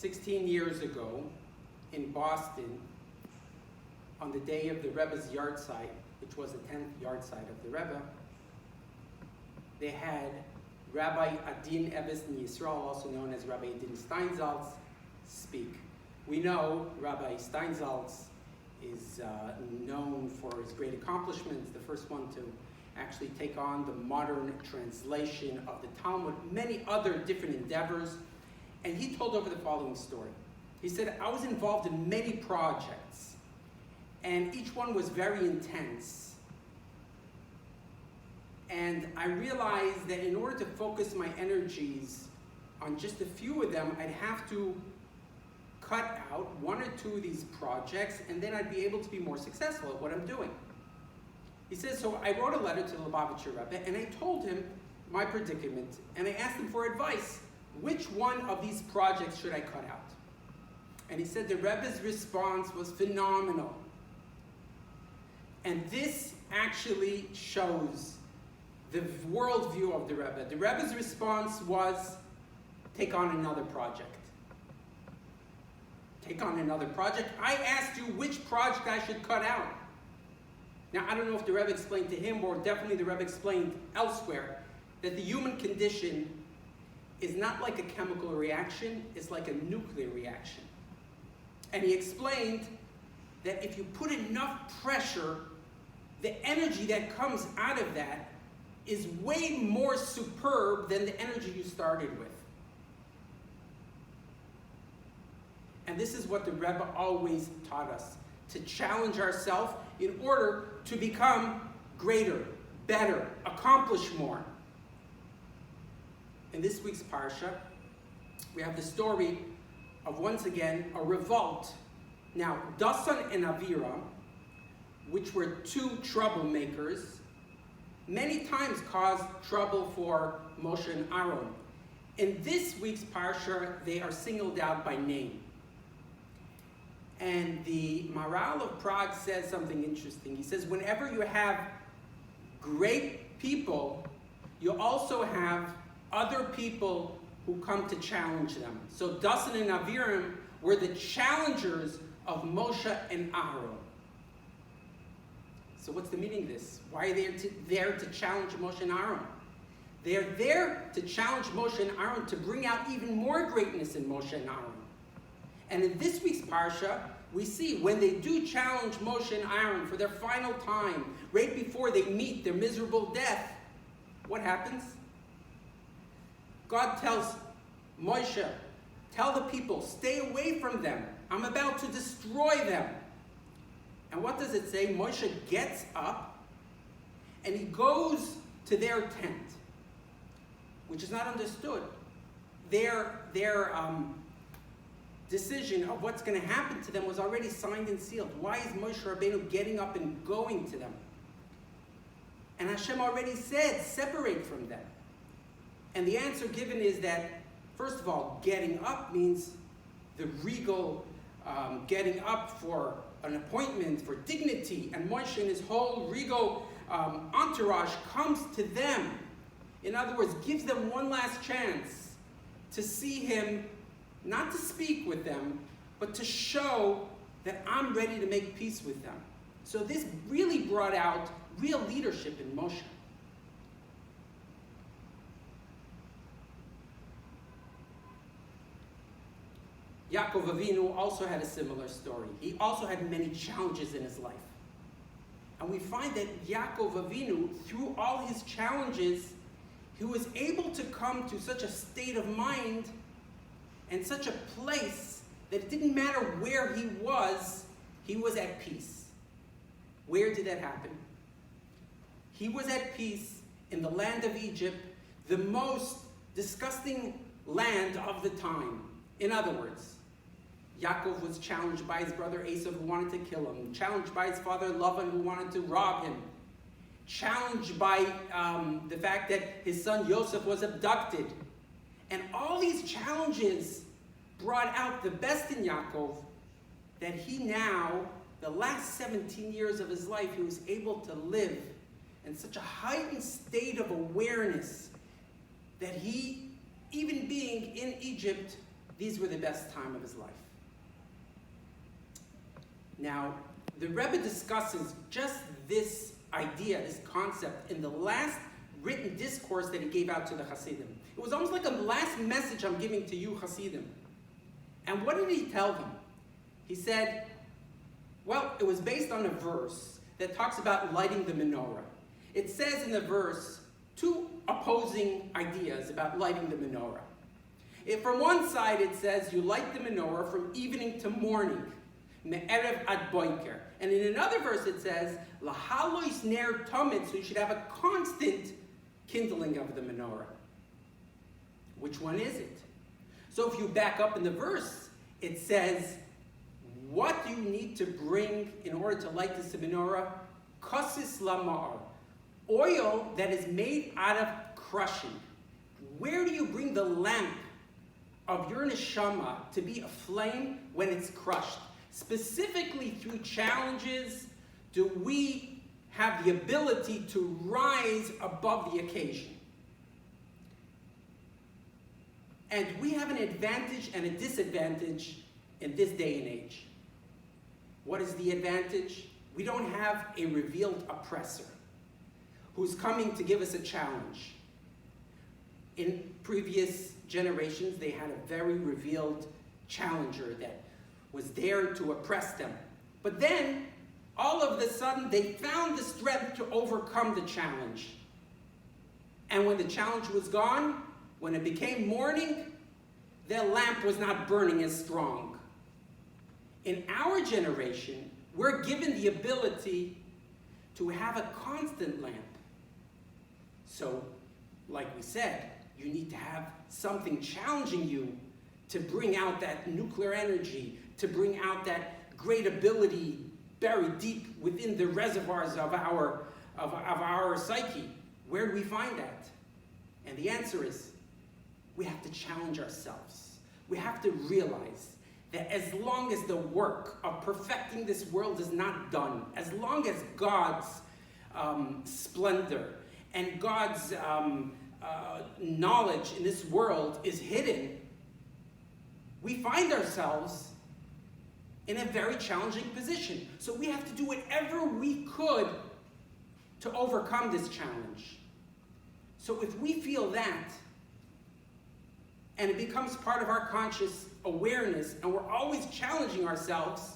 16 years ago in Boston, on the day of the Rebbe's yahrzeit, which was the 10th yahrzeit of the Rebbe, they had Rabbi Adin Eves Yisrael, also known as Rabbi Adin Steinsaltz, speak. We know Rabbi Steinsaltz is known for his great accomplishments, the first one to actually take on the modern translation of the Talmud, many other different endeavors, and he told over the following story. He said, I was involved in many projects, and each one was very intense. And I realized that in order to focus my energies on just a few of them, I'd have to cut out one or two of these projects, and then I'd be able to be more successful at what I'm doing. He says, so I wrote a letter to the Lubavitcher Rebbe, and I told him my predicament, and I asked him for advice. Which one of these projects should I cut out? And he said the Rebbe's response was phenomenal. And this actually shows the worldview of the Rebbe. The Rebbe's response was, take on another project. Take on another project. I asked you which project I should cut out. Now, I don't know if the Rebbe explained to him, or definitely the Rebbe explained elsewhere, that the human condition is not like a chemical reaction, it's like a nuclear reaction. And he explained that if you put enough pressure, the energy that comes out of that is way more superb than the energy you started with. And this is what the Rebbe always taught us, to challenge ourselves in order to become greater, better, accomplish more. In this week's Parsha, we have the story of, once again, a revolt. Now, Dasan and Avira, which were two troublemakers, many times caused trouble for Moshe and Aaron. In this week's Parsha, they are singled out by name. And the Maharal of Prague says something interesting. He says, whenever you have great people, you also have other people who come to challenge them. So Dasan and Aviram were the challengers of Moshe and Aaron. So what's the meaning of this? Why are they there to challenge Moshe and Aaron? They're there to challenge Moshe and Aaron to bring out even more greatness in Moshe and Aaron. And in this week's Parsha, we see when they do challenge Moshe and Aaron for their final time, right before they meet their miserable death, what happens? God tells Moshe, tell the people, stay away from them. I'm about to destroy them. And what does it say? Moshe gets up and he goes to their tent, which is not understood. Their decision of what's going to happen to them was already signed and sealed. Why is Moshe Rabbeinu getting up and going to them? And Hashem already said, separate from them. And the answer given is that, first of all, getting up means the regal getting up for an appointment, for dignity. And Moshe and his whole regal entourage comes to them. In other words, gives them one last chance to see him, not to speak with them, but to show that I'm ready to make peace with them. So this really brought out real leadership in Moshe. Yaakov Avinu also had a similar story. He also had many challenges in his life. And we find that Yaakov Avinu, through all his challenges, he was able to come to such a state of mind and such a place that it didn't matter where he was at peace. Where did that happen? He was at peace in the land of Egypt, the most disgusting land of the time. In other words, Yaakov was challenged by his brother Esau, who wanted to kill him, challenged by his father Lavan, who wanted to rob him, challenged by the fact that his son Yosef was abducted. And all these challenges brought out the best in Yaakov, that he now, the last 17 years of his life, he was able to live in such a heightened state of awareness that he, even being in Egypt, these were the best time of his life. Now, the Rebbe discusses just this idea, this concept, in the last written discourse that he gave out to the Hasidim. It was almost like a last message I'm giving to you, Hasidim. And what did he tell them? He said, well, it was based on a verse that talks about lighting the menorah. It says in the verse two opposing ideas about lighting the menorah. From one side it says you light the menorah from evening to morning, me'erev ad boiker. And in another verse it says, lahalois ner tamid, so you should have a constant kindling of the menorah. Which one is it? So if you back up in the verse, it says, what do you need to bring in order to light this menorah? Kasis lamar, oil that is made out of crushing. Where do you bring the lamp of your neshama to be aflame when it's crushed? Specifically through challenges, do we have the ability to rise above the occasion? And we have an advantage and a disadvantage in this day and age. What is the advantage? We don't have a revealed oppressor who's coming to give us a challenge. In previous generations, they had a very revealed challenger that was there to oppress them. But then, all of a sudden, they found the strength to overcome the challenge. And when the challenge was gone, when it became morning, their lamp was not burning as strong. In our generation, we're given the ability to have a constant lamp. So, like we said, you need to have something challenging you to bring out that nuclear energy, to bring out that great ability buried deep within the reservoirs of our psyche. Where do we find that? And the answer is, we have to challenge ourselves. We have to realize that as long as the work of perfecting this world is not done, as long as God's splendor and God's knowledge in this world is hidden, we find ourselves in a very challenging position. So we have to do whatever we could to overcome this challenge. So if we feel that, and it becomes part of our conscious awareness, and we're always challenging ourselves,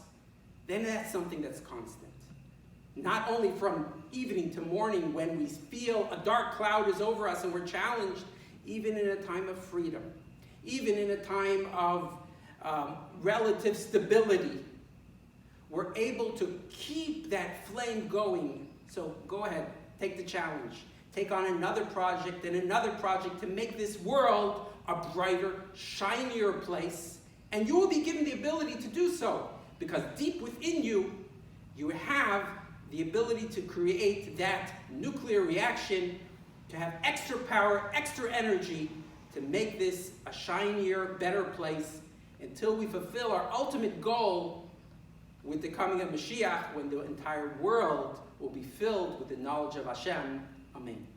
then that's something that's constant. Not only from evening to morning when we feel a dark cloud is over us and we're challenged, even in a time of freedom, even in a time of relative stability, we're able to keep that flame going. So go ahead, take the challenge. Take on another project and another project to make this world a brighter, shinier place. And you will be given the ability to do so, because deep within you, you have the ability to create that nuclear reaction, to have extra power, extra energy, to make this a shinier, better place, until we fulfill our ultimate goal with the coming of Mashiach, when the entire world will be filled with the knowledge of Hashem. Amen.